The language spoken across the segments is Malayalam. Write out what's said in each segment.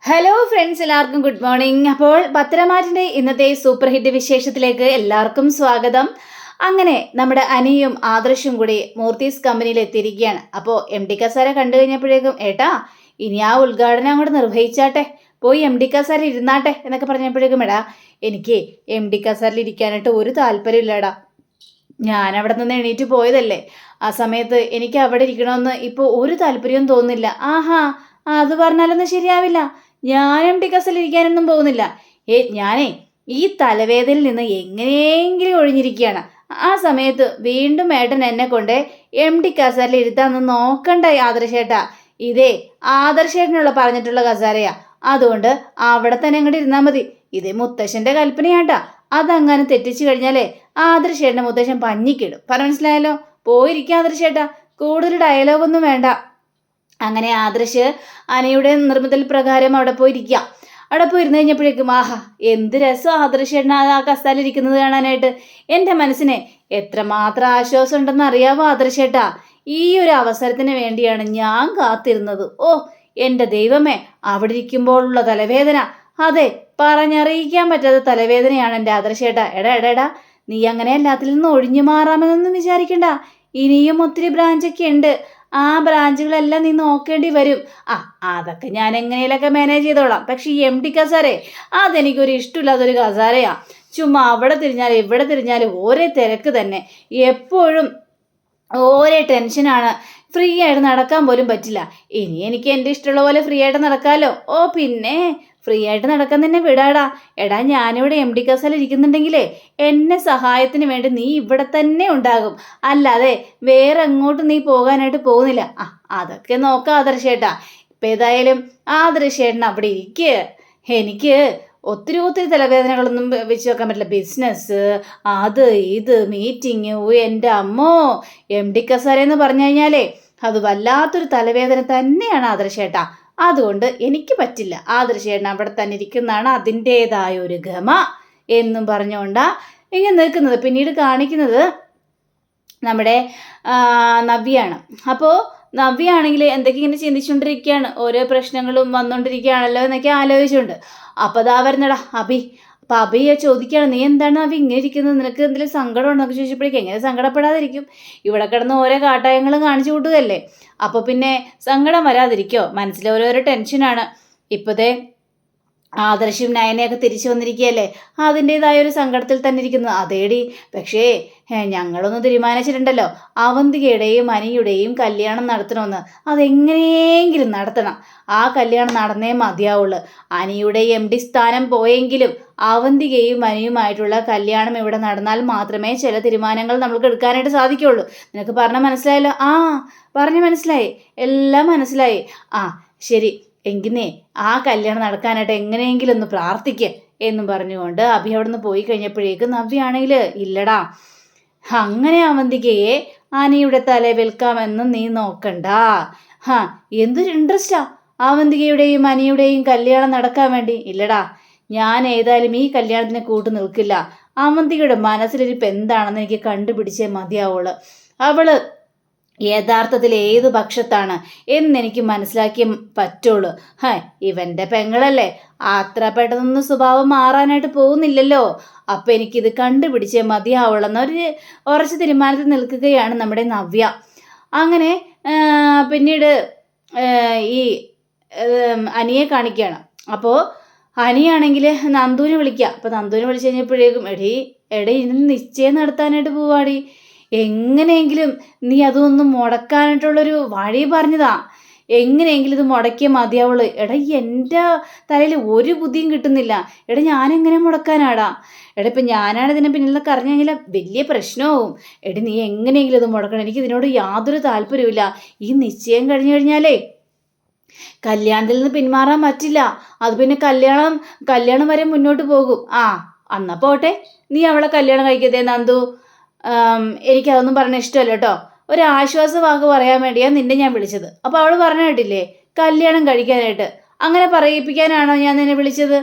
ഹലോ ഫ്രണ്ട്സ്, എല്ലാവർക്കും ഗുഡ് മോർണിംഗ്. അപ്പോൾ പത്തരമാറ്റിൻ്റെ ഇന്നത്തെ സൂപ്പർ ഹിറ്റ് വിശേഷത്തിലേക്ക് എല്ലാവർക്കും സ്വാഗതം. അങ്ങനെ നമ്മുടെ അനിയും ആദർശും കൂടി മൂർത്തീസ് കമ്പനിയിൽ എത്തിയിരിക്കുകയാണ്. അപ്പോൾ MD കസാര കണ്ടു കഴിഞ്ഞപ്പോഴേക്കും ഏട്ടാ ഇനി ആ ഉദ്ഘാടനം അങ്ങോട്ട് നിർവഹിച്ചാട്ടെ, പോയി MD കസാര ഇരുന്നാട്ടെ എന്നൊക്കെ പറഞ്ഞപ്പോഴേക്കും എടാ എനിക്ക് MD കസാരയിൽ ഇരിക്കാനായിട്ട് ഒരു താല്പര്യമില്ലടാ, ഞാൻ അവിടെ നിന്ന് എണീറ്റ് പോയതല്ലേ, ആ സമയത്ത് എനിക്ക് അവിടെ ഇരിക്കണമെന്ന് ഇപ്പോൾ ഒരു താല്പര്യവും തോന്നുന്നില്ല. ആഹാ, അത് പറഞ്ഞാലൊന്നും ശരിയാവില്ല, ഞാൻ MD കസാരയിൽ ഇരിക്കാനൊന്നും പോകുന്നില്ല. ഞാനേ ഈ തലവേദനയിൽ നിന്ന് എങ്ങനെയെങ്കിലും ഒഴിഞ്ഞിരിക്കുകയാണ്. ആ സമയത്ത് വീണ്ടും ഏട്ടൻ എന്നെ കൊണ്ട് MD കസാരയിൽ ഇരുത്താന്ന് നോക്കണ്ട ആദർശേട്ടാ, ഇതേ ആദർശേട്ടനുള്ള പറഞ്ഞിട്ടുള്ള കസാരയാ, അതുകൊണ്ട് അവിടെ തന്നെ അങ്ങോട്ട് ഇരുന്നാൽ മതി. ഇതേ മുത്തശ്ശൻ്റെ കൽപ്പനയാട്ടാ, അതങ്ങനെ തെറ്റിച്ചു കഴിഞ്ഞാലേ ആദർശേട്ടൻ്റെ മുത്തശ്ശൻ പഞ്ഞിക്കിടും. പറഞ്ഞു മനസ്സിലായല്ലോ, പോയിരിക്കുക ആദർശേട്ടാ, കൂടുതൽ ഡയലോഗൊന്നും വേണ്ട. അങ്ങനെ ആദർശ് അനയുടെ നിർമ്മിതൽ പ്രകാരം അവിടെ പോയിരിക്കുക. അവിടെ പോയി ഇരുന്ന് കഴിഞ്ഞപ്പോഴേക്കും ആഹാ എന്ത് രസം ആദർശേട്ടൻ ആ കസാലിരിക്കുന്നത് കാണാനായിട്ട്. എൻ്റെ മനസ്സിന് എത്രമാത്രം ആശ്വാസം ഉണ്ടെന്ന് അറിയാവോ ആദർശേട്ടാ, ഈ ഒരു അവസരത്തിന് വേണ്ടിയാണ് ഞാൻ കാത്തിരുന്നത്. ഓ എൻ്റെ ദൈവമേ, അവിടെ ഇരിക്കുമ്പോഴുള്ള തലവേദന, അതെ പറഞ്ഞറിയിക്കാൻ പറ്റാത്ത തലവേദനയാണ് എൻ്റെ ആദർശേട്ടാ. എടാ നീ അങ്ങനെ എല്ലാത്തിൽ നിന്നും ഒഴിഞ്ഞു മാറാമെന്നൊന്നും വിചാരിക്കണ്ട, ഇനിയും ഒത്തിരി ബ്രാഞ്ചൊക്കെ ഉണ്ട്, ആ ബ്രാഞ്ചുകളെല്ലാം നീ നോക്കേണ്ടി വരും. അതൊക്കെ ഞാൻ എങ്ങനെയൊക്കെ മാനേജ് ചെയ്തോളാം. പക്ഷെ ഈ MD കസാരേ അതെനിക്കൊരു ഇഷ്ടമില്ലാത്തൊരു കസാരയാ. ചുമ്മാ അവിടെ തിരിഞ്ഞാലും ഇവിടെ തിരിഞ്ഞാലും ഒരേ തിരക്ക് തന്നെ, എപ്പോഴും ഒരേ ടെൻഷനാണ്, ഫ്രീ ആയിട്ട് നടക്കാൻ പോലും പറ്റില്ല. ഇനി എനിക്ക് എൻ്റെ ഇഷ്ടമുള്ള പോലെ ഫ്രീ ആയിട്ട് നടക്കാമല്ലോ. ഓ പിന്നെ ഫ്രീ ആയിട്ട് നടക്കാൻ തന്നെ വിടാടാ. എടാ ഞാനിവിടെ MD കസാരയിൽ ഇരിക്കുന്നുണ്ടെങ്കിലേ എന്നെ സഹായത്തിന് വേണ്ടി നീ ഇവിടെ തന്നെ ഉണ്ടാകും, അല്ലാതെ വേറെ എങ്ങോട്ടും നീ പോകാനായിട്ട് പോകുന്നില്ല. അതൊക്കെ നോക്കാം ആദർശേട്ടാ. ഇപ്പം ഏതായാലും ആദർശേട്ടൻ അവിടെ ഇരിക്കുക. എനിക്ക് ഒത്തിരി തലവേദനകളൊന്നും വെച്ച് വെക്കാൻ പറ്റില്ല. ബിസിനസ്, അത് ഇത് മീറ്റിങ്, എൻ്റെ അമ്മോ MD കസാര എന്ന് പറഞ്ഞു കഴിഞ്ഞാലേ അത് വല്ലാത്തൊരു തലവേദന തന്നെയാണ് ആദർശേട്ടാ. അതുകൊണ്ട് എനിക്ക് പറ്റില്ല, ആദർശേട്ടൻ അവിടെ തന്നെ ഇരിക്കുന്നതാണ് അതിൻ്റേതായ ഒരു ഗമ എന്നും പറഞ്ഞുകൊണ്ടാ ഇങ്ങനെ നിൽക്കുന്നത്. പിന്നീട് കാണിക്കുന്നത് നമ്മുടെ നവ്യാണ്. അപ്പോൾ നവ്യാണെങ്കിൽ എന്തൊക്കെ ഇങ്ങനെ ചിന്തിച്ചുകൊണ്ടിരിക്കുകയാണ്, ഓരോ പ്രശ്നങ്ങളും വന്നുകൊണ്ടിരിക്കുകയാണല്ലോ എന്നൊക്കെ ആലോചിച്ചുകൊണ്ട്. അപ്പോൾ അതാ വരുന്നടാ അഭി. അപ്പം അഭിയെ ചോദിക്കുകയാണ്, നീ എന്താണ് അഭി ഇങ്ങനെ ഇരിക്കുന്നത്, നിനക്ക് എന്തെങ്കിലും സങ്കടം ഉണ്ടോയെന്നൊക്കെ ചോദിച്ചപ്പോഴേക്കും എങ്ങനെ സങ്കടപ്പെടാതിരിക്കും, ഇവിടെ കിടന്ന് ഓരോ കാട്ടായങ്ങളും കാണിച്ചു കൂട്ടുകയല്ലേ, അപ്പോൾ പിന്നെ സങ്കടം വരാതിരിക്കോ, മനസ്സിൽ ഓരോരോ ടെൻഷനാണ്. ഇപ്പോഴത്തെ ആദർശും നയനയൊക്കെ തിരിച്ചു വന്നിരിക്കുകയല്ലേ, അതിൻ്റേതായ ഒരു സങ്കടത്തിൽ തന്നെ ഇരിക്കുന്നു. അതേടി, പക്ഷേ ഞങ്ങളൊന്ന് തീരുമാനിച്ചിട്ടുണ്ടല്ലോ, അവന്തികയുടെയും അനിയുടെയും കല്യാണം നടത്തണമെന്ന്. അതെങ്ങനെയെങ്കിലും നടത്തണം, ആ കല്യാണം നടന്നേ മതിയാവുള്ളൂ. അനിയുടെ MD സ്ഥാനം പോയെങ്കിലും അവന്തികയും അനിയുമായിട്ടുള്ള കല്യാണം ഇവിടെ നടന്നാൽ മാത്രമേ ചില തീരുമാനങ്ങൾ നമ്മൾക്ക് എടുക്കാനായിട്ട് സാധിക്കുള്ളൂ. നിനക്ക് പറഞ്ഞ മനസ്സിലായല്ലോ? പറഞ്ഞ് മനസ്സിലായി, എല്ലാം മനസ്സിലായി. ശരി എങ്കിന്നേ ആ കല്യാണം നടക്കാനായിട്ട് എങ്ങനെയെങ്കിലും ഒന്ന് പ്രാർത്ഥിക്കുക എന്നും പറഞ്ഞുകൊണ്ട് അഭി അവിടെ നിന്ന് പോയി കഴിഞ്ഞപ്പോഴേക്കും നവ്യാണെങ്കിൽ ഇല്ലടാ, അങ്ങനെ അവന്തികയെ അനിയുടെ തല വിൽക്കാമെന്ന് നീ നോക്കണ്ട. എന്തൊരു ഇൻട്രസ്റ്റാ അവന്തികയുടെയും അനിയുടെയും കല്യാണം നടക്കാൻ വേണ്ടി. ഇല്ലടാ, ഞാൻ ഏതായാലും ഈ കല്യാണത്തിന് കൂട്ടു നിൽക്കില്ല. അവന്തികയുടെ മനസ്സിലിരിപ്പ് എന്താണെന്ന് എനിക്ക് കണ്ടുപിടിച്ചേ മതിയാവുള്ളൂ. അവള് യഥാർത്ഥത്തിൽ ഏത് പക്ഷത്താണ് എന്നെനിക്ക് മനസ്സിലാക്കിയേ പറ്റുള്ളൂ. ഇവൻ്റെ പെങ്ങളല്ലേ, അത്ര പെട്ടെന്നൊന്നും സ്വഭാവം മാറാനായിട്ട് പോകുന്നില്ലല്ലോ. അപ്പം എനിക്കിത് കണ്ടുപിടിച്ചേ മതിയാവുള്ളെന്നൊരു ഉറച്ച തീരുമാനത്തിൽ നിൽക്കുകയാണ് നമ്മുടെ നവ്യ. അങ്ങനെ പിന്നീട് ഈ അനിയെ കാണിക്കുകയാണ്. അപ്പോൾ അനിയാണെങ്കിൽ നന്ദുവിനെ വിളിക്കുക. അപ്പോൾ നന്ദുവിനെ വിളിച്ചു കഴിഞ്ഞപ്പോഴേക്കും എടീ ഇന്ന് നിശ്ചയം നടത്താനായിട്ട് പോവാടി, എങ്ങനെയെങ്കിലും നീ അതൊന്നും മുടക്കാനായിട്ടുള്ളൊരു വഴി പറഞ്ഞതാ, എങ്ങനെയെങ്കിലും ഇത് മുടക്കിയേ മതിയാവുള്ളൂ. എൻ്റെ തലയിൽ ഒരു ബുദ്ധിയും കിട്ടുന്നില്ല. ഞാനെങ്ങനെ മുടക്കാനാടാ? ഇപ്പം ഞാനാണ് ഇതിനെ പിന്നിലൊക്കെ അറിഞ്ഞു കഴിഞ്ഞാൽ വലിയ പ്രശ്നമാവും. നീ എങ്ങനെയെങ്കിലും ഇത് മുടക്കണം, എനിക്ക് ഇതിനോട് യാതൊരു താല്പര്യമില്ല. ഈ നിശ്ചയം കഴിഞ്ഞു കഴിഞ്ഞാലേ കല്യാണത്തിൽ നിന്ന് പിന്മാറാൻ പറ്റില്ല, അത് പിന്നെ കല്യാണം വരെ മുന്നോട്ട് പോകും. എന്നാ പോട്ടെ, നീ അവളെ കല്യാണം കഴിക്കതേ നന്ദു, എനിക്കതൊന്നും പറഞ്ഞ ഇഷ്ടമല്ല കേട്ടോ. ഒരു ആശ്വാസവാക്ക് പറയാൻ വേണ്ടിയാണ് നിന്നെ ഞാൻ വിളിച്ചത്. അപ്പോൾ അവൾ പറഞ്ഞു കേട്ടില്ലേ കല്യാണം കഴിക്കാനായിട്ട്, അങ്ങനെ പറയിപ്പിക്കാനാണോ ഞാൻ നിന്നെ വിളിച്ചത്?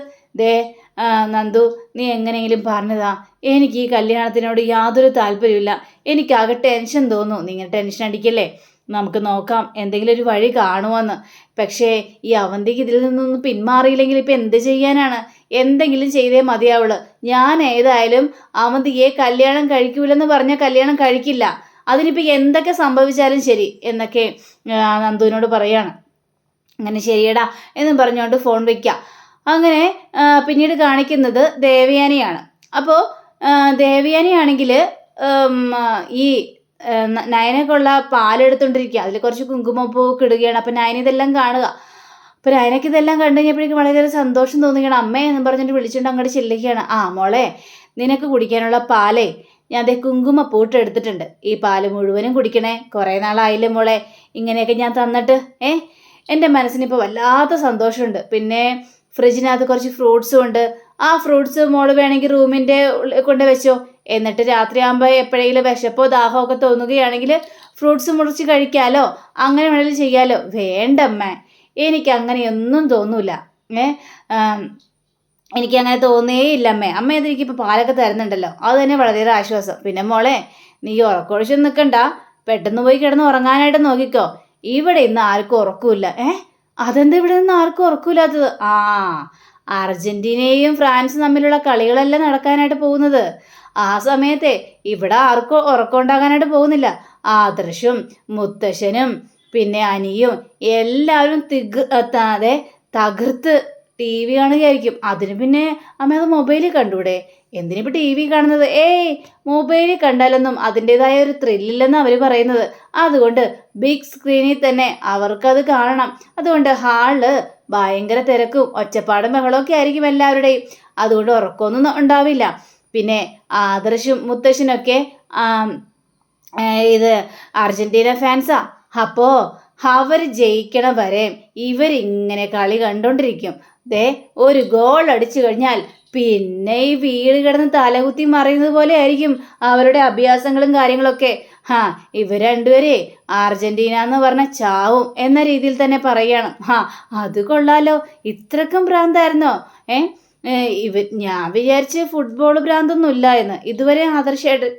നന്ദു, നീ എങ്ങനെയെങ്കിലും പറഞ്ഞതാ, എനിക്ക് ഈ കല്യാണത്തിനോട് യാതൊരു താല്പര്യമില്ല, എനിക്കാകെ ടെൻഷൻ തോന്നുന്നു. നീ ഇങ്ങനെ ടെൻഷൻ അടിക്കല്ലേ, നമുക്ക് നോക്കാം എന്തെങ്കിലും ഒരു വഴി കാണുമെന്ന്. പക്ഷേ ഈ അവന്തിക്ക് ഇതിൽ നിന്നൊന്നും പിന്മാറിയില്ലെങ്കിൽ ഇപ്പം എന്ത് ചെയ്യാനാണ്? എന്തെങ്കിലും ചെയ്തേ മതിയാവുള്ളൂ. ഞാൻ ഏതായാലും അവന്തിയെ കല്യാണം കഴിക്കൂലെന്ന് പറഞ്ഞാൽ കല്യാണം കഴിക്കില്ല. അതിനിപ്പോൾ എന്തൊക്കെ സംഭവിച്ചാലും ശരി എന്നൊക്കെ നന്ദുവിനോട് പറയാണ്. അങ്ങനെ ശരിയടാ എന്നും പറഞ്ഞുകൊണ്ട് ഫോൺ വയ്ക്കുക. അങ്ങനെ പിന്നീട് കാണിക്കുന്നത് ദേവയാനിയാണ്. അപ്പോൾ ദേവയാനിയാണെങ്കിൽ ഈ നയനക്കുള്ള പാലെടുത്തോണ്ടിരിക്കുക. അതിൽ കുറച്ച് കുങ്കുമപ്പൂവൊക്കെ ഇടുകയാണ്. അപ്പം നയന ഇതെല്ലാം കാണുക. അപ്പോൾ നയനയ്ക്ക് ഇതെല്ലാം കണ്ടു കഴിഞ്ഞപ്പോഴേക്കും വളരെയേറെ സന്തോഷം തോന്നുകയാണ്. അമ്മേ എന്ന് പറഞ്ഞിട്ട് വിളിച്ചുകൊണ്ട് അങ്ങോട്ട് ചെല്ലുകയാണ്. ആ മോളെ, നിനക്ക് കുടിക്കാനുള്ള പാലേ ഞാൻ അതേ കുങ്കുമപ്പൂട്ട് എടുത്തിട്ടുണ്ട്. ഈ പാല് മുഴുവനും കുടിക്കണേ. കുറേ നാളായില്ലേ മോളെ ഇങ്ങനെയൊക്കെ ഞാൻ തന്നിട്ട്. എൻ്റെ മനസ്സിനിപ്പോൾ വല്ലാത്ത സന്തോഷമുണ്ട്. പിന്നെ ഫ്രിഡ്ജിനകത്ത് കുറച്ച് ഫ്രൂട്ട്സും ഉണ്ട്. ആ ഫ്രൂട്ട്സ് മോള് വേണമെങ്കിൽ റൂമിൻ്റെ കൊണ്ട് വെച്ചോ. എന്നിട്ട് രാത്രിയാകുമ്പോൾ എപ്പോഴെങ്കിലും വിശപ്പോ ദാഹമൊക്കെ തോന്നുകയാണെങ്കിൽ ഫ്രൂട്ട്സ് മുറിച്ച് കഴിക്കാമല്ലോ. അങ്ങനെ വേണമെങ്കിലും ചെയ്യാമല്ലോ. വേണ്ടമ്മേ, എനിക്ക് അങ്ങനെയൊന്നും തോന്നൂല. എനിക്ക് അങ്ങനെ തോന്നേയില്ല അമ്മേ. അമ്മ എനിക്കിപ്പോൾ പാലൊക്കെ തരുന്നുണ്ടല്ലോ, അത് തന്നെ വളരെയേറെ ആശ്വാസം. പിന്നെ മോളെ, നീ ഉറക്കൊഴിച്ചൊന്നും നിൽക്കണ്ട. പെട്ടെന്ന് പോയി കിടന്ന് ഉറങ്ങാനായിട്ട് നോക്കിക്കോ. ഇവിടെ ഇന്ന് ആർക്കും ഉറക്കമില്ല. അതെന്താ ഇവിടെ നിന്ന് ആർക്കും ഉറക്കമില്ലാത്തത്? അർജന്റീനയും ഫ്രാൻസും തമ്മിലുള്ള കളികളല്ല നടക്കാനായിട്ട് പോകുന്നത്. ആ സമയത്തെ ഇവിടെ ആർക്കും ഉറക്കം ഉണ്ടാകാനായിട്ട് പോകുന്നില്ല. ആദർശും മുത്തശ്ശനും പിന്നെ അനിയും എല്ലാവരും തകർത്ത് ടി വി കാണുകയായിരിക്കും. അതിന് പിന്നെ അമ്മ അത് മൊബൈലിൽ കണ്ടൂടെ? എന്തിനിപ്പോൾ ടി വി കാണുന്നത്? മൊബൈലിൽ കണ്ടാലൊന്നും അതിൻ്റെതായ ഒരു ത്രില്ലില്ലെന്ന് അവർ പറയുന്നത്. അതുകൊണ്ട് ബിഗ് സ്ക്രീനിൽ തന്നെ അവർക്കത് കാണണം. അതുകൊണ്ട് ഹാളില് ഭയങ്കര തിരക്കും ഒച്ചപ്പാടും ബഹളമൊക്കെ ആയിരിക്കും എല്ലാവരുടെയും. അതുകൊണ്ട് ഉറക്കമൊന്നും ഉണ്ടാവില്ല. പിന്നെ ആദർശും മുത്തശ്ശനൊക്കെ ഇത് അർജന്റീന ഫാൻസാ. അപ്പോൾ അവർ ജയിക്കണ വരെ ഇവരിങ്ങനെ കളി കണ്ടോണ്ടിരിക്കും. ഒരു ഗോൾ അടിച്ചു കഴിഞ്ഞാൽ പിന്നെ ഈ വീട് കിടന്ന് തലകുത്തി മറിയുന്നത് പോലെ ആയിരിക്കും അവരുടെ അഭ്യാസങ്ങളും കാര്യങ്ങളൊക്കെ. ഇവർ രണ്ടുപേരെ അർജന്റീന എന്ന് പറഞ്ഞ ചാവും എന്ന രീതിയിൽ തന്നെ പറയാണ്. അത് കൊള്ളാലോ, ഇത്രക്കും ഭ്രാന്തായിരുന്നോ? ഞാൻ വിചാരിച്ച് ഫുട്ബോൾ ഭ്രാന്തൊന്നും ഇല്ല എന്ന്. ഇതുവരെ ആദർശമായിട്ട്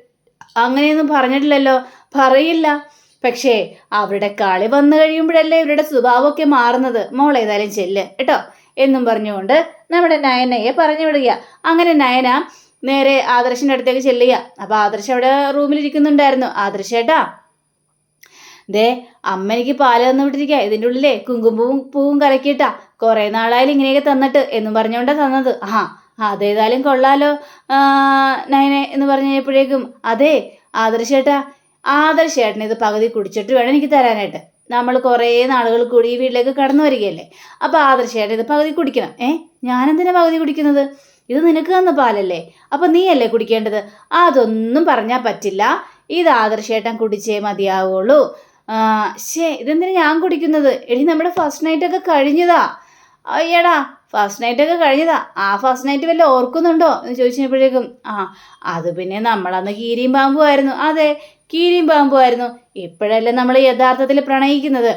അങ്ങനെയൊന്നും പറഞ്ഞിട്ടില്ലല്ലോ. പറയില്ല. പക്ഷേ അവരുടെ കളി വന്നു കഴിയുമ്പോഴല്ലേ ഇവരുടെ സ്വഭാവമൊക്കെ മാറുന്നത്. മോൾ ഏതായാലും ചെല്ല് കേട്ടോ എന്നും പറഞ്ഞുകൊണ്ട് നമ്മുടെ നയനയെ പറഞ്ഞു വിടുക. അങ്ങനെ നയന നേരെ ആദർശിൻ്റെ അടുത്തേക്ക് ചെല്ലുക. അപ്പോൾ ആദർശ് അവിടെ റൂമിലിരിക്കുന്നുണ്ടായിരുന്നു. ആദർശേട്ടാ, അമ്മ എനിക്ക് പാല് തന്നു വിട്ടിരിക്കുക. ഇതിൻ്റെ ഉള്ളിലേ പൂവും കലക്കിയിട്ടാ. കുറേ നാളായാലും ഇങ്ങനെയൊക്കെ തന്നിട്ട് എന്നും പറഞ്ഞുകൊണ്ടാണ് തന്നത്. അതേതായാലും കൊള്ളാലോ നയനെ എന്ന് പറഞ്ഞപ്പോഴേക്കും, അതെ ആദർശേട്ടന് ഇത് പകുതി കുടിച്ചിട്ട് വേണം എനിക്ക് തരാനായിട്ട്. നമ്മൾ കുറേ നാളുകൾ കൂടി ഈ വീട്ടിലേക്ക് കടന്നു വരികയല്ലേ. അപ്പോൾ ആദർശേട്ടൻ ഇത് പകുതി കുടിക്കണം. ഞാനെന്തിനാ പകുതി കുടിക്കുന്നത്? ഇത് നിനക്ക് തന്ന പാലല്ലേ, അപ്പം നീയല്ലേ കുടിക്കേണ്ടത്. അതൊന്നും പറഞ്ഞാൽ പറ്റില്ല. ഇത് ആദർശേട്ടൻ കുടിച്ചേ മതിയാവുള്ളൂ. ഇതെന്തിനാ ഞാൻ കുടിക്കുന്നത്? നമ്മുടെ ഫസ്റ്റ് നൈറ്റൊക്കെ കഴിഞ്ഞതാ. അയ്യടാ, ഫസ്റ്റ് നൈറ്റൊക്കെ കഴിഞ്ഞതാ. ആ ഫസ്റ്റ് നൈറ്റ് വല്ല ഓർക്കുന്നുണ്ടോ എന്ന് ചോദിച്ചപ്പോഴേക്കും, അത് പിന്നെ നമ്മളന്ന് കീരിയും പാമ്പുമായിരുന്നു. അതെ, കീരിയും പാമ്പുമായിരുന്നു. ഇപ്പോഴല്ലേ നമ്മൾ യഥാർത്ഥത്തിൽ പ്രണയിക്കുന്നത്.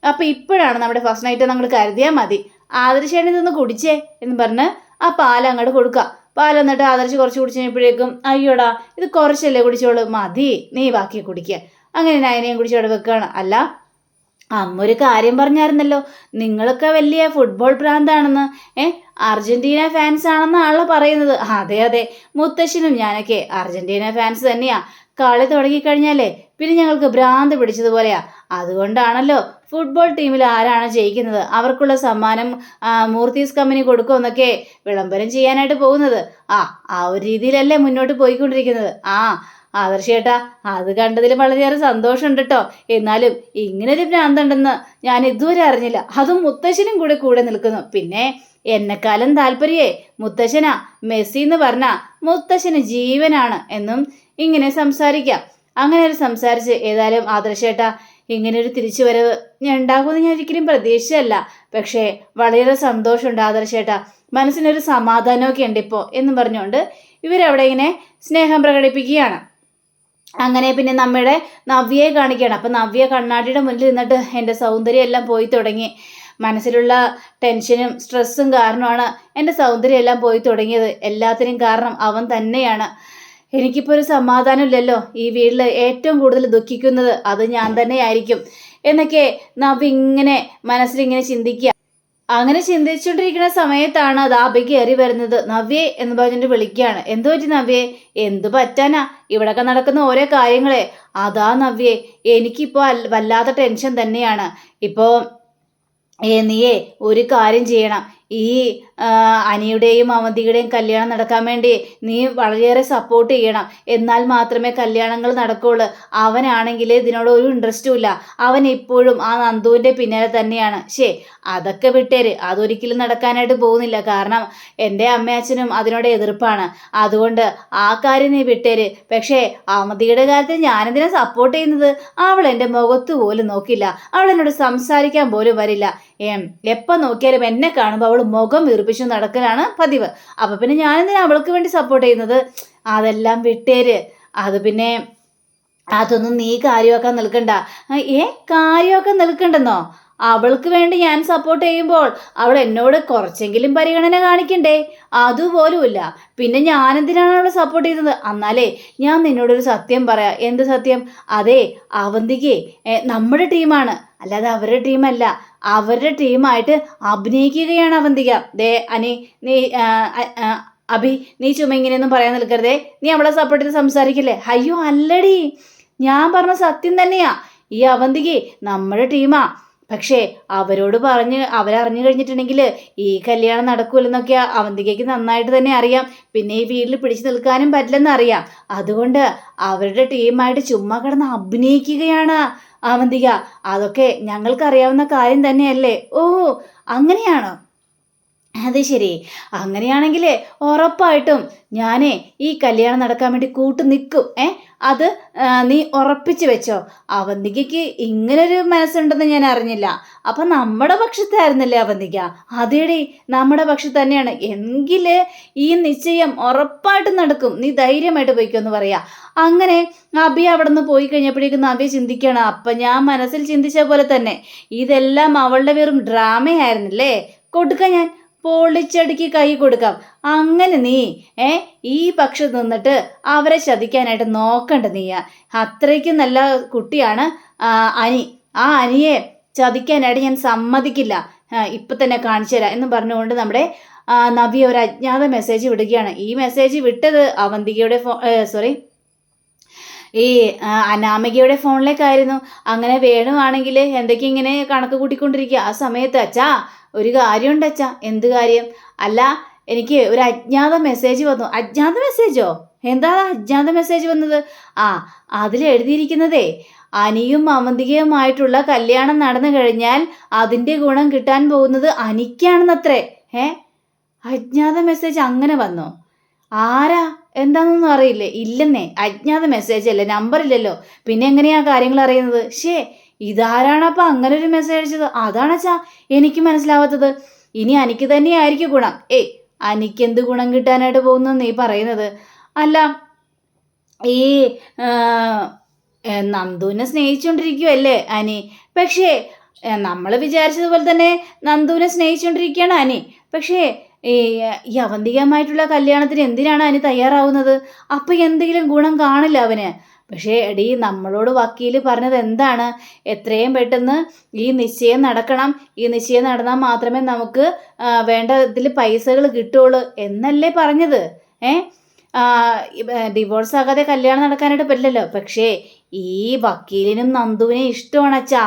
അപ്പം ഇപ്പോഴാണ് നമ്മുടെ ഫസ്റ്റ് നൈറ്റ് നമ്മൾ കരുതിയാൽ മതി. ആദർശേട്ടൻ ഇതൊന്ന് കുടിച്ചേ എന്ന് പറഞ്ഞ് ആ പാൽ അങ്ങോട്ട് കൊടുക്കുക. പാൽ എന്നിട്ട് ആദർശ് കുറച്ച് കുടിച്ച് കഴിഞ്ഞപ്പോഴേക്കും, അയ്യോടാ ഇത് കുറച്ചല്ലേ കുടിച്ചോളൂ, മതി, നീ ബാക്കി കുടിക്കുക. അങ്ങനെ നയനയും കുടിച്ചോടെ വെക്കുകയാണ്. അല്ല, അമ്മ ഒരു കാര്യം പറഞ്ഞായിരുന്നല്ലോ, നിങ്ങളൊക്കെ വലിയ ഫുട്ബോൾ ഭ്രാന്താണെന്ന്. അർജന്റീന ഫാൻസ് ആണെന്നാണല്ലോ പറയുന്നത്. അതെ, മുത്തശ്ശനും ഞാനൊക്കെ അർജന്റീന ഫാൻസ് തന്നെയാ. കളി തുടങ്ങിക്കഴിഞ്ഞാലേ പിന്നെ ഞങ്ങൾക്ക് ഭ്രാന്ത് പിടിച്ചതുപോലെയാ. അതുകൊണ്ടാണല്ലോ ഫുട്ബോൾ ടീമിൽ ആരാണ് ജയിക്കുന്നത് അവർക്കുള്ള സമ്മാനം മൂർത്തീസ് കമ്പനി കൊടുക്കുമെന്നൊക്കെ വിളംബരം ചെയ്യാനായിട്ട് പോകുന്നത്. ആ ഒരു രീതിയിലല്ലേ മുന്നോട്ട് പോയിക്കൊണ്ടിരിക്കുന്നത്. ആദർശേട്ടാ, അത് കണ്ടതിൽ വളരെയേറെ സന്തോഷമുണ്ട് കേട്ടോ. എന്നാലും ഇങ്ങനൊരു ഭ്രാന്തുണ്ടെന്ന് ഞാൻ ഇതുവരെ അറിഞ്ഞില്ല. അതും മുത്തശ്ശനും കൂടെ നിൽക്കുന്നു. പിന്നെ എന്നെക്കാലം താല്പര്യമേ മുത്തശ്ശനാ. മെസ്സി എന്ന് പറഞ്ഞാൽ മുത്തശ്ശന് ജീവനാണ് എന്നും ഇങ്ങനെ സംസാരിക്കാം. അങ്ങനെ ഒരു സംസാരിച്ച് ഏതായാലും ആദർശേട്ടാ, ഇങ്ങനൊരു തിരിച്ചുവരവ് ഞാൻ ഉണ്ടാകുമെന്ന് ഞാൻ ഒരിക്കലും പ്രതീക്ഷിച്ചല്ല. പക്ഷേ വളരെയേറെ സന്തോഷമുണ്ട് ആദർശേട്ടാ, മനസ്സിനൊരു സമാധാനമൊക്കെ ഉണ്ട് ഇപ്പോൾ എന്നും പറഞ്ഞുകൊണ്ട് ഇവരവിടെ ഇങ്ങനെ സ്നേഹം പ്രകടിപ്പിക്കുകയാണ്. അങ്ങനെ പിന്നെ നമ്മുടെ നവ്യയെ കാണിക്കുകയാണ്. അപ്പം നവ്യ കണ്ണാടിയുടെ മുന്നിൽ നിന്നിട്ട് എൻ്റെ സൗന്ദര്യം എല്ലാം പോയി തുടങ്ങി. മനസ്സിലുള്ള ടെൻഷനും സ്ട്രെസ്സും കാരണമാണ് എൻ്റെ സൗന്ദര്യം എല്ലാം പോയി തുടങ്ങിയത്. എല്ലാത്തിനും കാരണം അവൻ തന്നെയാണ്. എനിക്കിപ്പോൾ ഒരു സമാധാനം ഇല്ലല്ലോ. ഈ വീട്ടിൽ ഏറ്റവും കൂടുതൽ ദുഃഖിക്കുന്നത് അത് ഞാൻ തന്നെയായിരിക്കും. എന്നൊക്കെ നവ്യ ഇങ്ങനെ മനസ്സിലിങ്ങനെ ചിന്തിക്കുക. അങ്ങനെ ചിന്തിച്ചുകൊണ്ടിരിക്കുന്ന സമയത്താണ് അത് അഭി കയറി വരുന്നത്. നവ്യേ എന്ന് പറഞ്ഞിട്ട് വിളിക്കുകയാണ്. എന്തു പറ്റി നവ്യേ? എന്തു പറ്റാനാ, ഇവിടൊക്കെ നടക്കുന്ന ഓരോ കാര്യങ്ങളെ. അതാ നവ്യേ, എനിക്കിപ്പോ വല്ലാത്ത ടെൻഷൻ തന്നെയാണ്. ഇപ്പോ നീയേ ഒരു കാര്യം ചെയ്യണം. ഈ അനിയുടെയും അവന്തിയുടെയും കല്യാണം നടക്കാൻ വേണ്ടി നീ വളരെയേറെ സപ്പോർട്ട് ചെയ്യണം. എന്നാൽ മാത്രമേ കല്യാണങ്ങൾ നടക്കുകയുള്ളൂ. അവനാണെങ്കിൽ ഇതിനോട് ഒരു ഇൻട്രസ്റ്റും ഇല്ല. അവൻ ഇപ്പോഴും ആ നന്ദുവിൻ്റെ പിന്നാലെ തന്നെയാണ്. അതൊക്കെ വിട്ടേര്, അതൊരിക്കലും നടക്കാനായിട്ട് പോകുന്നില്ല. കാരണം എൻ്റെ അമ്മയച്ഛനും അതിനോട് എതിർപ്പാണ്. അതുകൊണ്ട് ആ കാര്യം നീ വിട്ടേര്. പക്ഷേ അവന്തിയുടെ കാര്യത്തിൽ ഞാനെന്തിനാ സപ്പോർട്ട് ചെയ്യുന്നത്? അവൾ എൻ്റെ മുഖത്ത് പോലും നോക്കില്ല. അവൾ എന്നോട് സംസാരിക്കാൻ പോലും വരില്ല. എപ്പോൾ നോക്കിയാലും എന്നെ കാണുമ്പോൾ അവൾ മുഖം വീർപ്പിച്ചു നടക്കലാണ് പതിവ്. അപ്പം പിന്നെ ഞാനെന്തിനാ അവൾക്ക് വേണ്ടി സപ്പോർട്ട് ചെയ്യുന്നത്? അതെല്ലാം വിട്ടേര്. അത് പിന്നെ അതൊന്നും നീ കാര്യമാക്കാൻ നിൽക്കണ്ട. കാര്യമാക്കാൻ നിൽക്കണ്ടെന്നോ? അവൾക്ക് വേണ്ടി ഞാൻ സപ്പോർട്ട് ചെയ്യുമ്പോൾ അവൾ എന്നോട് കുറച്ചെങ്കിലും പരിഗണന കാണിക്കണ്ടേ? അതുപോലുമില്ല. പിന്നെ ഞാനെന്തിനാണ് അവളെ സപ്പോർട്ട് ചെയ്തത്? എന്നാലേ ഞാൻ നിന്നോടൊരു സത്യം പറയാം. എന്ത് സത്യം? അതെ, അവന്തിക്ക് നമ്മുടെ ടീമാണ്, അല്ലാതെ അവരുടെ ടീമല്ല. അവരുടെ ടീമായിട്ട് അഭിനയിക്കുകയാണ് അവന്തിക. അനി, നീ അഭി, നീ ചുമ ഇങ്ങനെയൊന്നും പറയാൻ നിൽക്കരുതേ. നീ അവളെ സപ്പോർട്ട് ചെയ്ത് സംസാരിക്കില്ലേ? അയ്യോ അല്ലടി, ഞാൻ പറഞ്ഞ സത്യം തന്നെയാ. ഈ അവന്തിക്ക് നമ്മുടെ ടീമാ. പക്ഷേ അവരറിഞ്ഞു കഴിഞ്ഞിട്ടുണ്ടെങ്കിൽ ഈ കല്യാണം നടക്കൂലെന്നൊക്കെ അവന്തികയ്ക്ക് നന്നായിട്ട് തന്നെ അറിയാം. പിന്നെ ഈ വീട്ടിൽ പിടിച്ചു നിൽക്കാനും പറ്റില്ലെന്ന് അറിയാം. അതുകൊണ്ട് അവരുടെ ടീമായിട്ട് ചുമ്മാ കിടന്ന് അഭിനയിക്കുകയാണ് അവന്തിക. അതൊക്കെ ഞങ്ങൾക്കറിയാവുന്ന കാര്യം തന്നെയല്ലേ? ഓ, അങ്ങനെയാണോ? അത് ശരി. അങ്ങനെയാണെങ്കിൽ ഉറപ്പായിട്ടും ഞാനേ ഈ കല്യാണം നടക്കാൻ വേണ്ടി കൂട്ടു നിൽക്കും. അത് നീ ഉറപ്പിച്ചു വെച്ചോ. അവന്തികയ്ക്ക് ഇങ്ങനൊരു മനസ്സുണ്ടെന്ന് ഞാൻ അറിഞ്ഞില്ല. അപ്പം നമ്മുടെ പക്ഷത്തായിരുന്നല്ലേ അവന്തിക? അതേടി, നമ്മുടെ പക്ഷത്ത് തന്നെയാണ്. എങ്കിൽ ഈ നിശ്ചയം ഉറപ്പായിട്ടും നടക്കും. നീ ധൈര്യമായിട്ട് പോയിക്കോന്ന് പറയാ. അങ്ങനെ അഭി അവിടെ നിന്ന് പോയി കഴിഞ്ഞപ്പോഴേക്കും നവ്യ ചിന്തിക്കണം. അപ്പം ഞാൻ മനസ്സിൽ ചിന്തിച്ച പോലെ തന്നെ ഇതെല്ലാം അവളുടെ വെറും ഡ്രാമയായിരുന്നില്ലേ? കൊടുക്കാം, ഞാൻ പൊളിച്ചടുക്കി കൈ കൊടുക്കാം. അങ്ങനെ നീ ഈ പക്ഷത്ത് നിന്നിട്ട് അവരെ ചതിക്കാനായിട്ട് നോക്കണ്ട. നീ അത്രയ്ക്കും നല്ല കുട്ടിയാണ് അനി. ആ അനിയെ ചതിക്കാനായിട്ട് ഞാൻ സമ്മതിക്കില്ല. ഇപ്പം തന്നെ കാണിച്ചു തരാം എന്ന് പറഞ്ഞുകൊണ്ട് നമ്മുടെ നവ്യ ഒരു അജ്ഞാത മെസ്സേജ് വിടുകയാണ്. ഈ മെസ്സേജ് വിട്ടത് അവന്തികയുടെ ഈ അനാമികയുടെ ഫോണിലേക്കായിരുന്നു. അങ്ങനെ വേണുവാണെങ്കിൽ എന്തൊക്കെ ഇങ്ങനെ കണക്ക് കൂട്ടിക്കൊണ്ടിരിക്കുക. ആ സമയത്ത് അച്ഛാ, ഒരു കാര്യമുണ്ട് അച്ഛാ. എന്ത് കാര്യം? അല്ല, എനിക്ക് ഒരു അജ്ഞാത മെസ്സേജ് വന്നു. അജ്ഞാത മെസ്സേജോ? എന്താ അജ്ഞാത മെസ്സേജ് വന്നത്? അതിൽ എഴുതിയിരിക്കുന്നതേ, അനിയും അവന്തികയുമായിട്ടുള്ള കല്യാണം നടന്നു കഴിഞ്ഞാൽ അതിൻ്റെ ഗുണം കിട്ടാൻ പോകുന്നത് അനിക്കാണെന്നത്രേ. അജ്ഞാത മെസ്സേജ് അങ്ങനെ വന്നോ? ആരാ എന്താണെന്നൊന്നും അറിയില്ലേ? ഇല്ലെന്നേ, അജ്ഞാത മെസ്സേജ് അല്ലേ, നമ്പറില്ലല്ലോ. പിന്നെ എങ്ങനെയാ കാര്യങ്ങൾ അറിയുന്നത്? ഇതാരാണപ്പം അങ്ങനെ ഒരു മെസ്സേജ് അയച്ചത്? അതാണച്ചാ എനിക്ക് മനസ്സിലാവാത്തത്. ഇനി അനിക്ക് തന്നെയായിരിക്കും ഗുണം. അനിക്കെന്ത് ഗുണം കിട്ടാനായിട്ട് പോകുന്നു നീ പറയുന്നത്? അല്ല, ഈ നന്ദുവിനെ സ്നേഹിച്ചുകൊണ്ടിരിക്കുവല്ലേ അനി? പക്ഷേ നമ്മൾ വിചാരിച്ചതുപോലെ തന്നെ നന്ദുവിനെ സ്നേഹിച്ചുകൊണ്ടിരിക്കുകയാണ് അനി. പക്ഷേ ഈ അവന്തികമായിട്ടുള്ള കല്യാണത്തിന് എന്തിനാണ് അനി തയ്യാറാവുന്നത്? അപ്പം എന്തെങ്കിലും ഗുണം കാണില്ല അവന്. പക്ഷേ എടീ, നമ്മളോട് വക്കീൽ പറഞ്ഞത് എന്താണ്? എത്രയും പെട്ടെന്ന് ഈ നിശ്ചയം നടക്കണം. ഈ നിശ്ചയം നടന്നാൽ മാത്രമേ നമുക്ക് വേണ്ട ഇതിൽ പൈസകൾ കിട്ടുള്ളൂ എന്നല്ലേ പറഞ്ഞത്? ഡിവോഴ്സ് ആകാതെ കല്യാണം നടക്കാനായിട്ട് പറ്റില്ലല്ലോ. പക്ഷേ ഈ വക്കീലിനും നന്ദുവിനെ ഇഷ്ടമാണ് അച്ഛാ.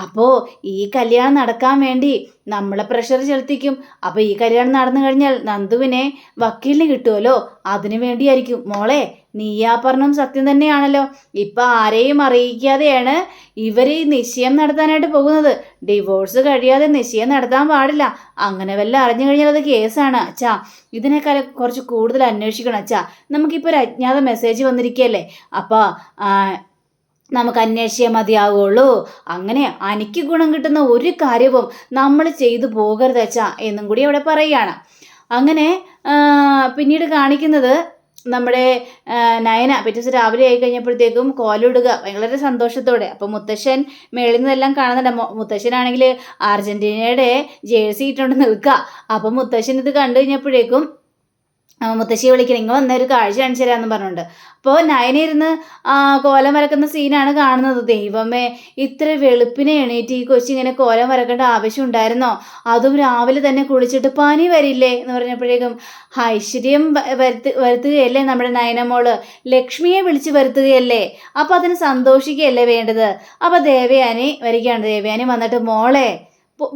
അപ്പോൾ ഈ കല്യാണം നടക്കാൻ വേണ്ടി നമ്മളെ പ്രഷർ ചെലുത്തിക്കും. അപ്പോൾ ഈ കല്യാണം നടന്നു കഴിഞ്ഞാൽ നന്ദുവിനെ വക്കീലിന് കിട്ടുമല്ലോ, അതിനു വേണ്ടിയായിരിക്കും. മോളെ, നീയാ പറഞ്ഞതും സത്യം തന്നെയാണല്ലോ. ഇപ്പം ആരെയും അറിയിക്കാതെയാണ് ഇവർ ഈ നിശ്ചയം നടത്താനായിട്ട് പോകുന്നത്. ഡിവോഴ്സ് കഴിയാതെ നിശ്ചയം നടത്താൻ പാടില്ല. അങ്ങനെ വല്ല അറിഞ്ഞു കഴിഞ്ഞാൽ അത് കേസാണ് അച്ഛാ. ഇതിനേക്കാൾ കുറച്ച് കൂടുതൽ അന്വേഷിക്കണം അച്ഛാ. നമുക്കിപ്പോൾ ഒരു അജ്ഞാത മെസ്സേജ് വന്നിരിക്കുകയല്ലേ, അപ്പോൾ നമുക്ക് അന്വേഷിച്ചേ മതിയാവുള്ളൂ. അങ്ങനെ അനിക്ക് ഗുണം കിട്ടുന്ന ഒരു കാര്യവും നമ്മൾ ചെയ്തു പോകരുത് അച്ഛാ എന്നും കൂടി അവിടെ പറയുകയാണ്. അങ്ങനെ പിന്നീട് കാണിക്കുന്നത് നമ്മുടെ നയന പിറ്റേ ദിവസം രാവിലെ ആയി കഴിഞ്ഞപ്പോഴത്തേക്കും കോലിടുക വളരെ സന്തോഷത്തോടെ. അപ്പം മുത്തശ്ശൻ മേളിൽ നിന്നെല്ലാം കാണുന്നുണ്ട്. മുത്തശ്ശനാണെങ്കിൽ അർജൻറ്റീനയുടെ ജേഴ്സി ഇട്ടുകൊണ്ട് നിൽക്കുക. അപ്പം മുത്തശ്ശൻ ഇത് കണ്ടു കഴിഞ്ഞപ്പോഴേക്കും മുത്തശ്ശിയെ വിളിക്കണം, ഇങ്ങ് വന്നൊരു കാഴ്ച കാണിച്ചു തരാമെന്ന് പറഞ്ഞുകൊണ്ട്. അപ്പോൾ നയന ഇരുന്ന് കോലം വരക്കുന്ന സീനാണ് കാണുന്നത്. ദൈവമേ, ഇത്ര വെളുപ്പിനെ എണീറ്റ് ഈ കൊച്ചിങ്ങനെ കോലം വരക്കേണ്ട ആവശ്യം ഉണ്ടായിരുന്നോ? അതും രാവിലെ തന്നെ കുളിച്ചിട്ട് പനി വരില്ലേ എന്ന് പറഞ്ഞപ്പോഴേക്കും ഐശ്വര്യം വരുത്തുകയല്ലേ നമ്മുടെ നയനമോള്, ലക്ഷ്മിയെ വിളിച്ച് വരുത്തുകയല്ലേ, അപ്പം അതിന് സന്തോഷിക്കുകയല്ലേ വേണ്ടത്. അപ്പം ദേവയാനി വരികയാണ്. ദേവയാനി വന്നിട്ട്, മോളെ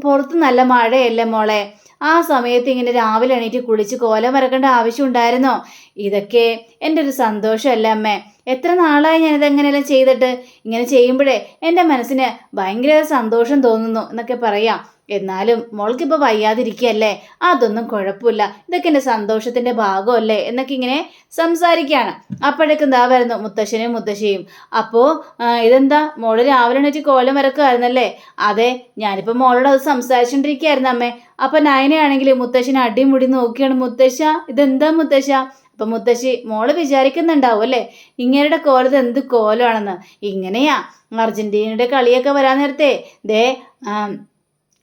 പുറത്ത് നല്ല മഴയല്ലേ മോളെ, ആ സമയത്ത് ഇങ്ങനെ രാവിലെ എണീറ്റ് കുളിച്ച് കോലം വരക്കേണ്ട ആവശ്യം ഉണ്ടായിരുന്നോ? ഇതൊക്കെ എൻ്റെ ഒരു സന്തോഷമല്ല അമ്മേ, എത്ര നാളായി ഞാനിതെങ്ങനെയെല്ലാം ചെയ്തിട്ട്, ഇങ്ങനെ ചെയ്യുമ്പോഴേ എൻ്റെ മനസ്സിന് ഭയങ്കര സന്തോഷം തോന്നുന്നു എന്നൊക്കെ പറയാം. എന്നാലും മോൾക്കിപ്പോൾ വയ്യാതിരിക്കുകയല്ലേ, അതൊന്നും കുഴപ്പമില്ല, ഇതൊക്കെ എൻ്റെ സന്തോഷത്തിൻ്റെ ഭാഗമല്ലേ എന്നൊക്കെ ഇങ്ങനെ സംസാരിക്കുകയാണ്. അപ്പോഴേക്കും എന്താ വരുന്നു മുത്തശ്ശനും മുത്തശ്ശിയും. അപ്പോൾ ഇതെന്താ മോള് രാവിലെ എണീറ്റ് കോലം വരക്കുമായിരുന്നല്ലേ? അതെ, ഞാനിപ്പോൾ മോളോട് അത് സംസാരിച്ചുകൊണ്ടിരിക്കുകയായിരുന്നു അമ്മേ. അപ്പം നയനയാണെങ്കിൽ മുത്തശ്ശനെ അടിമുടി നോക്കിയാണ്. മുത്തശ്ശ, ഇതെന്താ മുത്തശ്ശ? അപ്പം മുത്തശ്ശി, മോള് വിചാരിക്കുന്നുണ്ടാവും അല്ലേ ഇങ്ങനെയുടെ കോലത് എന്ത് കോലമാണെന്ന്. ഇങ്ങനെയാ അർജന്റീനയുടെ കളിയൊക്കെ വരാൻ നേരത്തെ ദേ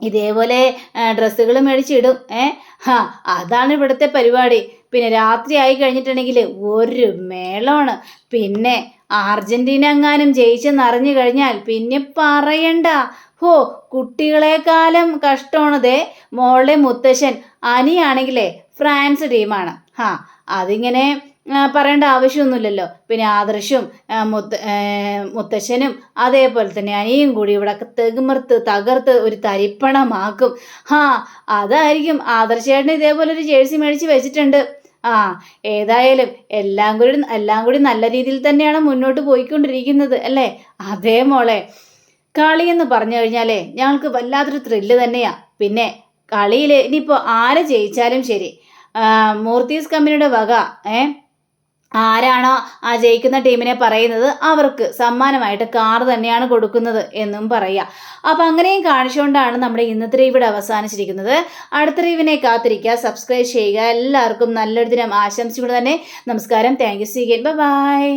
ഇതേപോലെ ഡ്രസ്സുകൾ മേടിച്ചിടും. അതാണ് ഇവിടുത്തെ പരിപാടി. പിന്നെ രാത്രി ആയി കഴിഞ്ഞിട്ടുണ്ടെങ്കിൽ ഒരു മേളമാണ്. പിന്നെ അർജന്റീന എങ്ങാനും ജയിച്ചെന്നറിഞ്ഞു കഴിഞ്ഞാൽ പിന്നെ പറയണ്ട. കുട്ടികളെക്കാളും കഷ്ടമാണതേ മോളുടെ മുത്തശ്ശൻ. അനിയാണെങ്കിലേ ഫ്രാൻസ് ടീമാണ്. അതിങ്ങനെ പറയേണ്ട ആവശ്യമൊന്നുമില്ലല്ലോ. പിന്നെ ആദർശും മുത്തശ്ശനും അതേപോലെ തന്നെ അനിയും കൂടി ഇവിടെ തകർത്ത് ഒരു തരിപ്പണമാക്കും. അതായിരിക്കും. ആദർശേട്ടന് ഇതേപോലെ ഒരു ജേഴ്സി മേടിച്ച് വെച്ചിട്ടുണ്ട്. ഏതായാലും എല്ലാം കൂടി നല്ല രീതിയിൽ തന്നെയാണ് മുന്നോട്ട് പോയിക്കൊണ്ടിരിക്കുന്നത് അല്ലേ? അതേ മോളെ, കളിയെന്ന് പറഞ്ഞു കഴിഞ്ഞാലേ ഞങ്ങൾക്ക് വല്ലാത്തൊരു ത്രില്ല് തന്നെയാ. പിന്നെ കളിയിൽ ഇനിയിപ്പോൾ ആര് ജയിച്ചാലും ശരി, മൂർത്തീസ് കമ്പനിയുടെ വക ആരാണോ ആ ജയിക്കുന്ന ടീമിനെ പറയുന്നത് അവർക്ക് സമ്മാനമായിട്ട് കാർ തന്നെയാണ് കൊടുക്കുന്നത് എന്നും പറയാം. അപ്പം അങ്ങനെയും കാണിച്ചുകൊണ്ടാണ് നമ്മുടെ ഇന്നത്തെ റിവ്യൂ അവസാനിച്ചിരിക്കുന്നത്. അടുത്ത റിവ്യൂവിനെ കാത്തിരിക്കുക, സബ്സ്ക്രൈബ് ചെയ്യുക. എല്ലാവർക്കും നല്ലൊരു ദിനം ആശംസിച്ചുകൊണ്ട് തന്നെ നമസ്കാരം. Thank you. See again. By.